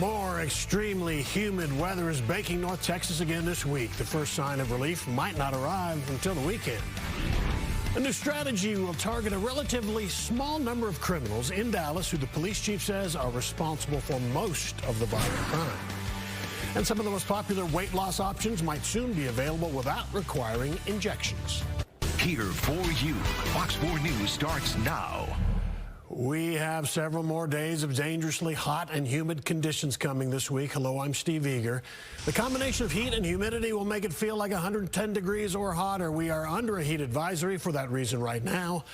More extremely humid weather is baking North Texas again this week. The first sign of relief might not arrive until the weekend. A new strategy will target a relatively small number of criminals in Dallas who the police chief says are responsible for most of the violent crime. And some of the most popular weight loss options might soon be available without requiring injections. Here for you, Fox 4 News starts now. We have several more days of dangerously hot and humid conditions coming this week. Hello, I'm Steve Eager. The combination of heat and humidity will make it feel like 110 degrees or hotter. We are under a heat advisory for that reason right now.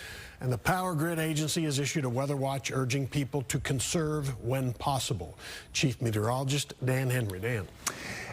And the Power Grid Agency has issued a weather watch urging people to conserve when possible. Chief Meteorologist Dan Henry. Dan.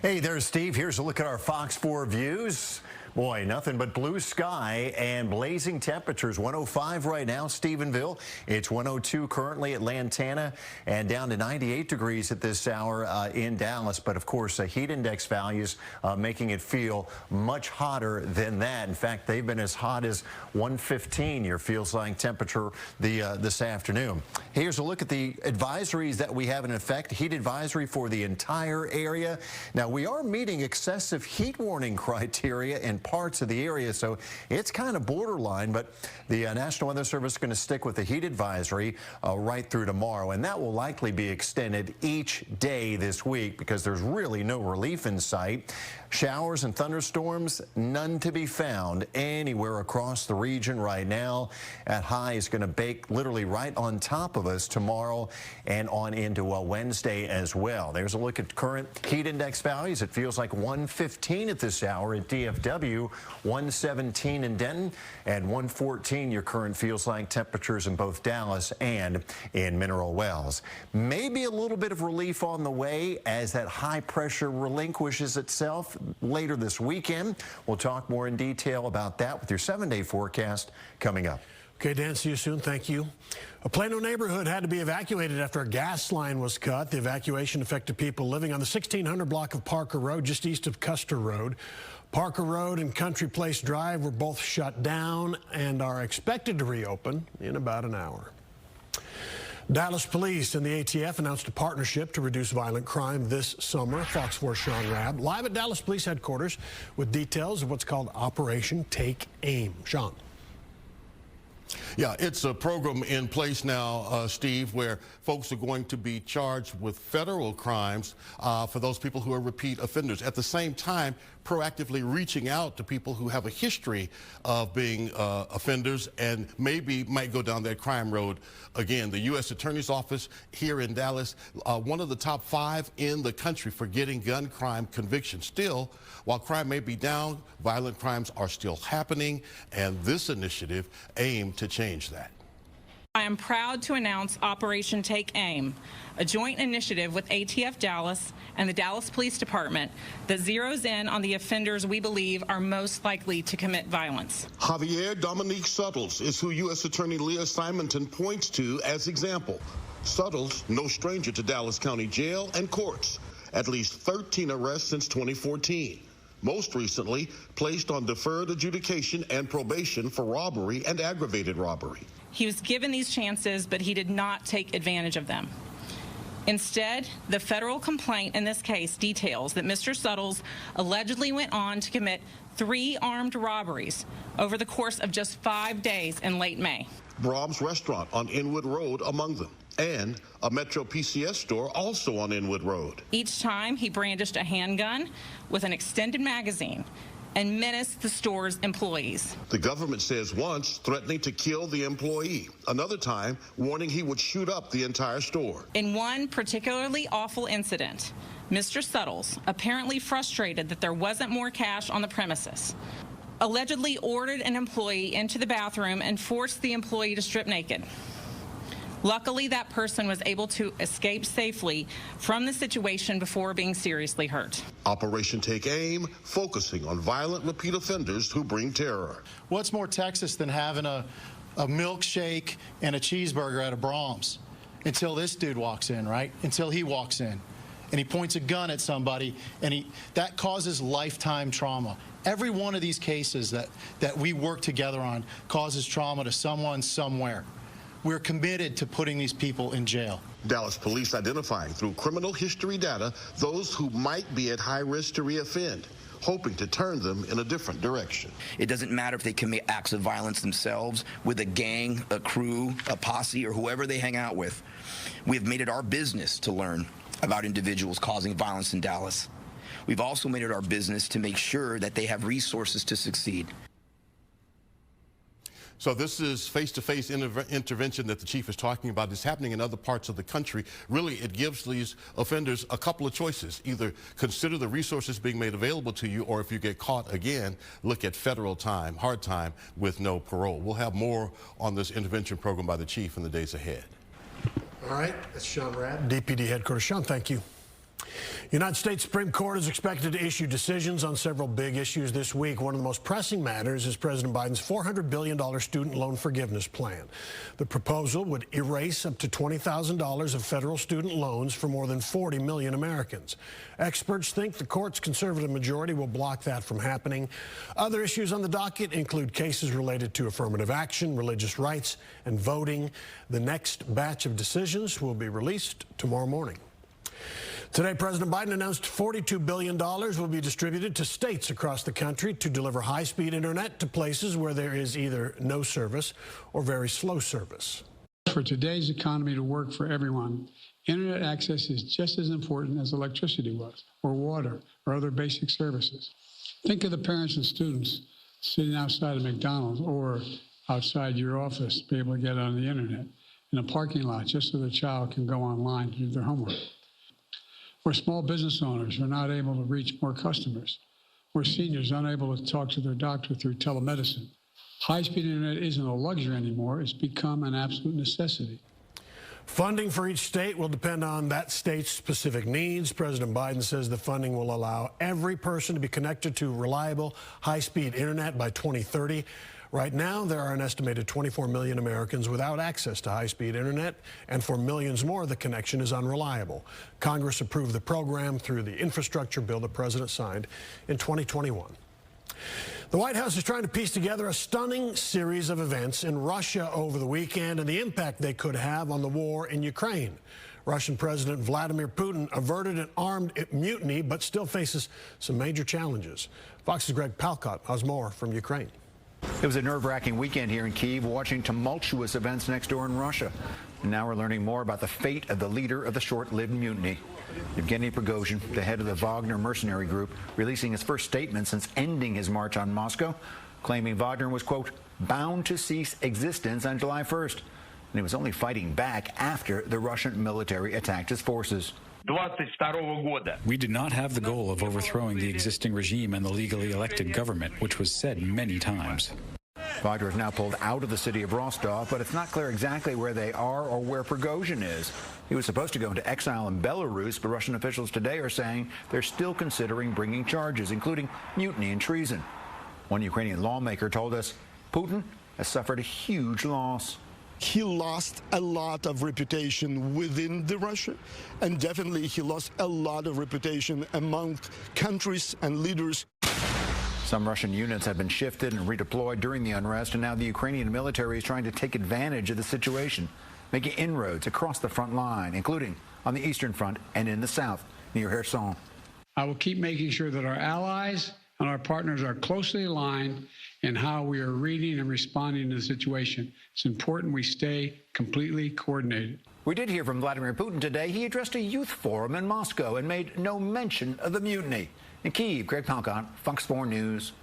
Hey, there's Steve. Here's a look at our Fox 4 views. Boy, nothing but blue sky and blazing temperatures. 105 right now, Stephenville. It's 102 currently at Lantana and down to 98 degrees at this hour in Dallas. But of course, heat index values making it feel much hotter than that. In fact, they've been as hot as 115 your feels like temperature this afternoon. Here's a look at the advisories that we have in effect. Heat advisory for the entire area. Now, we are meeting excessive heat warning criteria in parts of the area, so it's kind of borderline, but the National Weather Service is going to stick with the heat advisory right through tomorrow, and that will likely be extended each day this week because there's really no relief in sight. Showers and thunderstorms, none to be found anywhere across the region right now. That high is going to bake literally right on top of us tomorrow and on into Wednesday as well. There's a look at current heat index values. It feels like 115 at this hour at DFW, 117 in Denton, and 114 your current feels like temperatures in both Dallas and in Mineral Wells. Maybe a little bit of relief on the way as that high pressure relinquishes itself later this weekend. We'll talk more in detail about that with your 7-day forecast coming up. Okay, Dan, see you soon. Thank you. A Plano neighborhood had to be evacuated after a gas line was cut. The evacuation affected people living on the 1600 block of Parker Road, just east of Custer Road. Parker Road and Country Place Drive were both shut down and are expected to reopen in about an hour. Dallas Police and the ATF announced a partnership to reduce violent crime this summer. Fox 4's Sean Rabb live at Dallas Police headquarters with details of what's called Operation Take Aim. Sean. Yeah, it's a program in place now, Steve, where folks are going to be charged with federal crimes for those people who are repeat offenders. At the same time, proactively reaching out to people who have a history of being offenders and maybe might go down that crime road again. The U.S. Attorney's Office here in Dallas, one of the top 5 in the country for getting gun crime convictions. Still, while crime may be down, violent crimes are still happening, and this initiative aimed to change that. I am proud to announce Operation Take Aim, a joint initiative with ATF Dallas and the Dallas Police Department that zeroes in on the offenders we believe are most likely to commit violence. Javier Dominique Suttles is who U.S. Attorney Leah Simonton points to as example. Suttles, no stranger to Dallas County Jail and courts. At least 13 arrests since 2014. Most recently, placed on deferred adjudication and probation for robbery and aggravated robbery. He was given these chances, but he did not take advantage of them. Instead, the federal complaint in this case details that Mr. Suttles allegedly went on to commit 3 armed robberies over the course of just 5 days in late May. Brahms Restaurant on Inwood Road among them, and a Metro PCS store also on Inwood Road. Each time he brandished a handgun with an extended magazine and menaced the store's employees. The government says once threatening to kill the employee, another time warning he would shoot up the entire store. In one particularly awful incident, Mr. Suttles, apparently frustrated that there wasn't more cash on the premises, allegedly ordered an employee into the bathroom and forced the employee to strip naked. Luckily, that person was able to escape safely from the situation before being seriously hurt. Operation Take Aim, focusing on violent repeat offenders who bring terror. What's more Texas than having a milkshake and a cheeseburger at a Brahms? Until this dude walks in, right? Until he walks in and he points a gun at somebody, and that causes lifetime trauma. Every one of these cases that we work together on causes trauma to someone somewhere. we're committed to putting these people in jail. Dallas police identifying through criminal history data those who might be at high risk to reoffend, hoping to turn them in a different direction. It doesn't matter if they commit acts of violence themselves with a gang, a crew, a posse, or whoever they hang out with. We have made it our business to learn about individuals causing violence in Dallas. We've also made it our business to make sure that they have resources to succeed. So this is face-to-face intervention that the chief is talking about. It's happening in other parts of the country. Really, it gives these offenders a couple of choices. Either consider the resources being made available to you, or if you get caught again, look at federal time, hard time with no parole. We'll have more on this intervention program by the chief in the days ahead. All right, that's Sean Rabb, DPD headquarters. Sean, thank you. United States Supreme Court is expected to issue decisions on several big issues this week. One of the most pressing matters is President Biden's $400 billion student loan forgiveness plan. The proposal would erase up to $20,000 of federal student loans for more than 40 million Americans. Experts think the court's conservative majority will block that from happening. Other issues on the docket include cases related to affirmative action, religious rights, and voting. The next batch of decisions will be released tomorrow morning. Today, President Biden announced $42 billion will be distributed to states across the country to deliver high-speed internet to places where there is either no service or very slow service. For today's economy to work for everyone, internet access is just as important as electricity was, or water, or other basic services. Think of the parents and students sitting outside of McDonald's or outside your office to be able to get on the internet in a parking lot just so their child can go online to do their homework. Where small business owners are not able to reach more customers, where seniors are unable to talk to their doctor through telemedicine. High-speed internet isn't a luxury anymore, it's become an absolute necessity. Funding for each state will depend on that state's specific needs. President Biden says the funding will allow every person to be connected to reliable, high-speed internet by 2030. Right now, there are an estimated 24 million Americans without access to high-speed internet, and for millions more, the connection is unreliable. Congress approved the program through the infrastructure bill the president signed in 2021. The White House is trying to piece together a stunning series of events in Russia over the weekend and the impact they could have on the war in Ukraine. Russian President Vladimir Putin averted an armed mutiny but still faces some major challenges. Fox's Greg Palkot has more from Ukraine. It was a nerve-wracking weekend here in Kyiv, watching tumultuous events next door in Russia. And now we're learning more about the fate of the leader of the short-lived mutiny. Yevgeny Prigozhin, the head of the Wagner mercenary group, releasing his first statement since ending his march on Moscow, claiming Wagner was, quote, bound to cease existence on July 1st. And he was only fighting back after the Russian military attacked his forces. We did not have the goal of overthrowing the existing regime and the legally elected government, which was said many times. Wagner has now pulled out of the city of Rostov, but it's not clear exactly where they are or where Prigozhin is. He was supposed to go into exile in Belarus, but Russian officials today are saying they're still considering bringing charges, including mutiny and treason. One Ukrainian lawmaker told us Putin has suffered a huge loss. He lost a lot of reputation within the Russia, and definitely he lost a lot of reputation among countries and leaders. Some Russian units have been shifted and redeployed during the unrest, and now the Ukrainian military is trying to take advantage of the situation, making inroads across the front line, including on the Eastern Front and in the south, near Kherson. I will keep making sure that our allies and our partners are closely aligned in how we are reading and responding to the situation. It's important we stay completely coordinated. We did hear from Vladimir Putin today. He addressed a youth forum in Moscow and made no mention of the mutiny. In Kyiv, Greg Palkot, Fox 4 News.